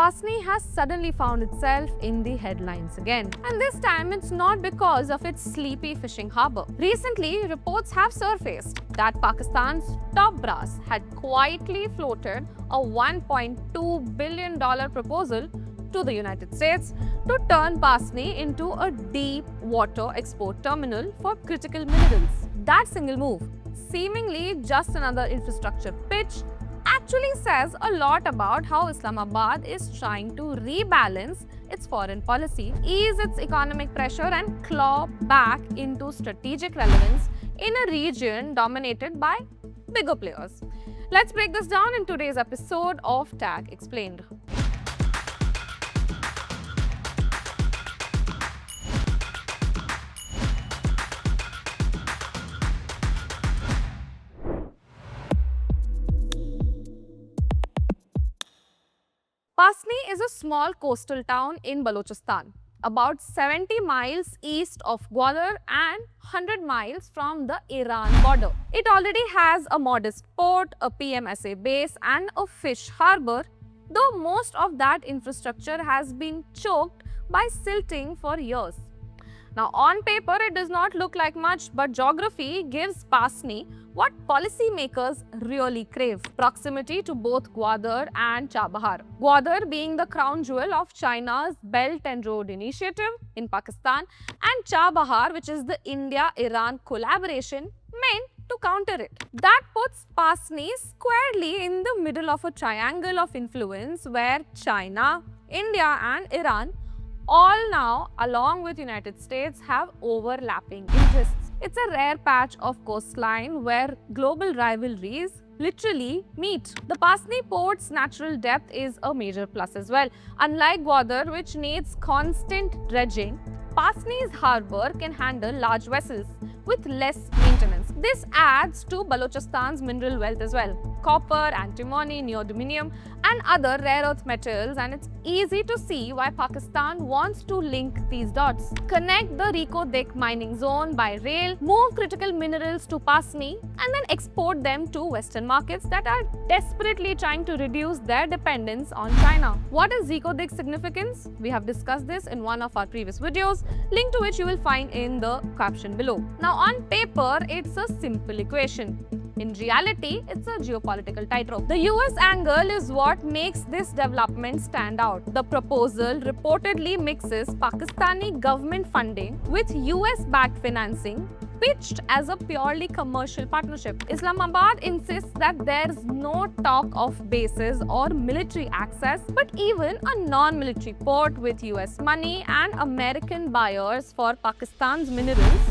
Pasni has suddenly found itself in the headlines again. And this time it's not because of its sleepy fishing harbour. Recently, reports have surfaced that Pakistan's top brass had quietly floated a $1.2 billion proposal to the United States to turn Pasni into a deep water export terminal for critical minerals. That single move, seemingly just another infrastructure pitch, actually says a lot about how Islamabad is trying to rebalance its foreign policy, ease its economic pressure and claw back into strategic relevance in a region dominated by bigger players. Let's break this down in today's episode of TAG Explained. Pasni is a small coastal town in Balochistan, about 70 miles east of Gwadar and 100 miles from the Iran border. It already has a modest port, a PMSA base and a fish harbour, though most of that infrastructure has been choked by silting for years. Now, on paper, it does not look like much, but geography gives Pasni what policymakers really crave: proximity to both Gwadar and Chabahar. Gwadar being the crown jewel of China's Belt and Road Initiative in Pakistan, and Chabahar, which is the India-Iran collaboration meant to counter it. That puts Pasni squarely in the middle of a triangle of influence where China, India and Iran all now, along with United States, have overlapping interests. It's a rare patch of coastline where global rivalries literally meet. The Pasni port's natural depth is a major plus as well. Unlike Gwadar, which needs constant dredging, Pasni's harbour can handle large vessels with less maintenance. This adds to Balochistan's mineral wealth as well: copper, antimony, neodymium and other rare earth metals, and it's easy to see why Pakistan wants to link these dots. Connect the Reko-Dik mining zone by rail, move critical minerals to Pasni and then export them to Western markets that are desperately trying to reduce their dependence on China. What is Reko-Dik's significance? We have discussed this in one of our previous videos, link to which you will find in the caption below. Now, on paper, it's a simple equation. In reality, it's a geopolitical tightrope. The US angle is what makes this development stand out. The proposal reportedly mixes Pakistani government funding with US-backed financing, pitched as a purely commercial partnership. Islamabad insists that there's no talk of bases or military access, but even a non-military port with US money and American buyers for Pakistan's minerals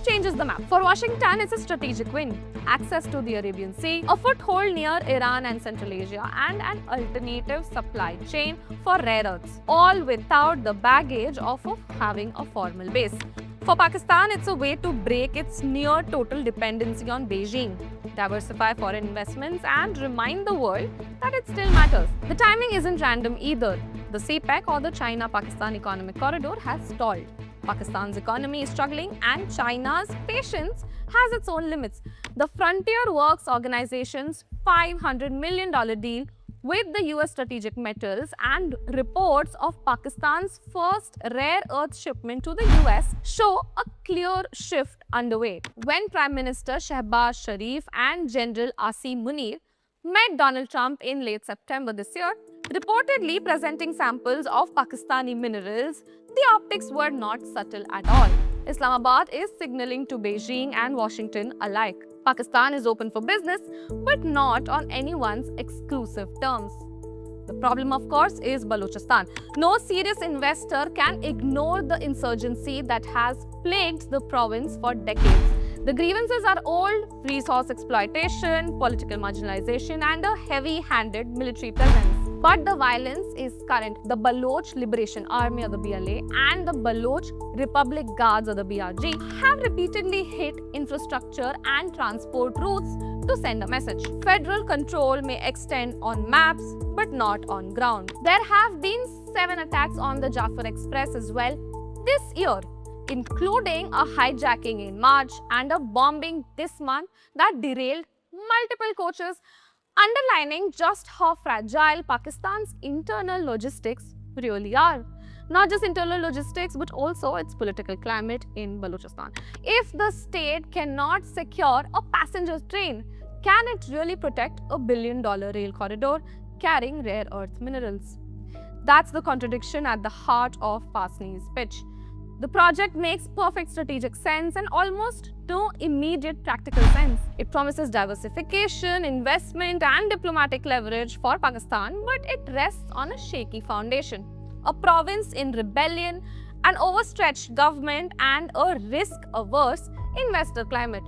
changes the map. For Washington, it's a strategic win: access to the Arabian Sea, a foothold near Iran and Central Asia, and an alternative supply chain for rare earths, all without the baggage of having a formal base. For Pakistan, it's a way to break its near total dependency on Beijing, diversify foreign investments, and remind the world that it still matters. The timing isn't random either. The CPEC, or the China-Pakistan Economic Corridor, has stalled. Pakistan's economy is struggling and China's patience has its own limits. The Frontier Works Organization's $500 million deal with the US Strategic Metals and reports of Pakistan's first rare earth shipment to the US show a clear shift underway. When Prime Minister Shehbaz Sharif and General Asim Munir met Donald Trump in late September this year, reportedly presenting samples of Pakistani minerals, the optics were not subtle at all. Islamabad is signaling to Beijing and Washington alike: Pakistan is open for business, but not on anyone's exclusive terms. The problem, of course, is Balochistan. No serious investor can ignore the insurgency that has plagued the province for decades. The grievances are old: resource exploitation, political marginalization, and a heavy-handed military presence. But the violence is current. The Baloch Liberation Army, or the BLA, and the Baloch Republic Guards, or the BRG, have repeatedly hit infrastructure and transport routes to send a message. Federal control may extend on maps, but not on ground. There have been 7 attacks on the Jafar Express as well this year, including a hijacking in March and a bombing this month that derailed multiple coaches. underlining just how fragile Pakistan's internal logistics really are. Not just internal logistics, but also its political climate in Balochistan. If the state cannot secure a passenger train, can it really protect a billion-dollar rail corridor carrying rare earth minerals? That's the contradiction at the heart of Pasni's pitch. The project makes perfect strategic sense and almost no immediate practical sense. It promises diversification, investment, and diplomatic leverage for Pakistan, but it rests on a shaky foundation. A province in rebellion, an overstretched government, and a risk-averse investor climate.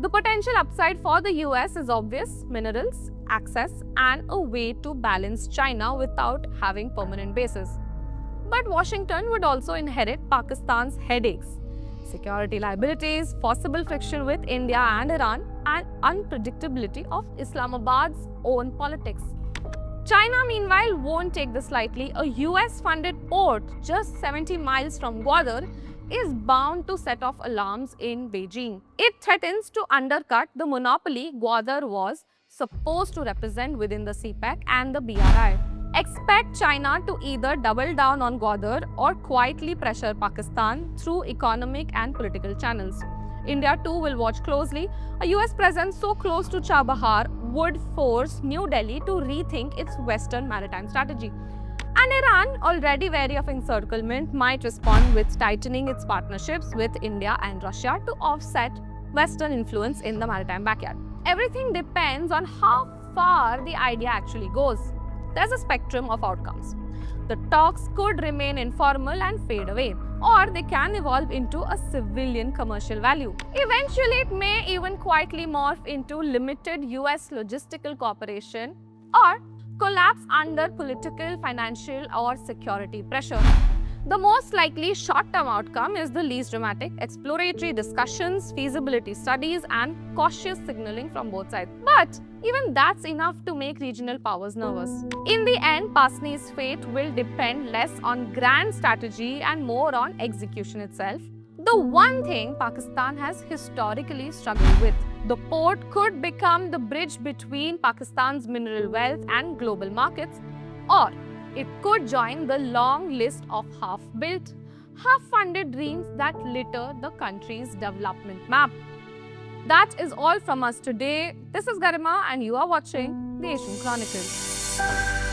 The potential upside for the US is obvious: minerals, access, and a way to balance China without having permanent bases. But Washington would also inherit Pakistan's headaches: security liabilities, possible friction with India and Iran, and unpredictability of Islamabad's own politics. China, meanwhile, won't take this lightly. A US-funded port just 70 miles from Gwadar is bound to set off alarms in Beijing. It threatens to undercut the monopoly Gwadar was supposed to represent within the CPEC and the BRI. Expect China to either double down on Gwadar or quietly pressure Pakistan through economic and political channels. India too will watch closely. A US presence so close to Chabahar would force New Delhi to rethink its Western maritime strategy. And Iran, already wary of encirclement, might respond with tightening its partnerships with India and Russia to offset Western influence in the maritime backyard. Everything depends on how far the idea actually goes. There's a spectrum of outcomes. The talks could remain informal and fade away, or they can evolve into a civilian commercial value. Eventually, it may even quietly morph into limited US logistical cooperation or collapse under political, financial, or security pressure. The most likely short-term outcome is the least dramatic: exploratory discussions, feasibility studies, and cautious signaling from both sides. But even that's enough to make regional powers nervous. In the end, Pasni's fate will depend less on grand strategy and more on execution itself. The one thing Pakistan has historically struggled with. The port could become the bridge between Pakistan's mineral wealth and global markets, or it could join the long list of half-built, half-funded dreams that litter the country's development map. That is all from us today. This is Garima and you are watching The Asian Chronicle.